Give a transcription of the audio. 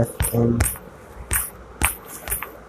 FM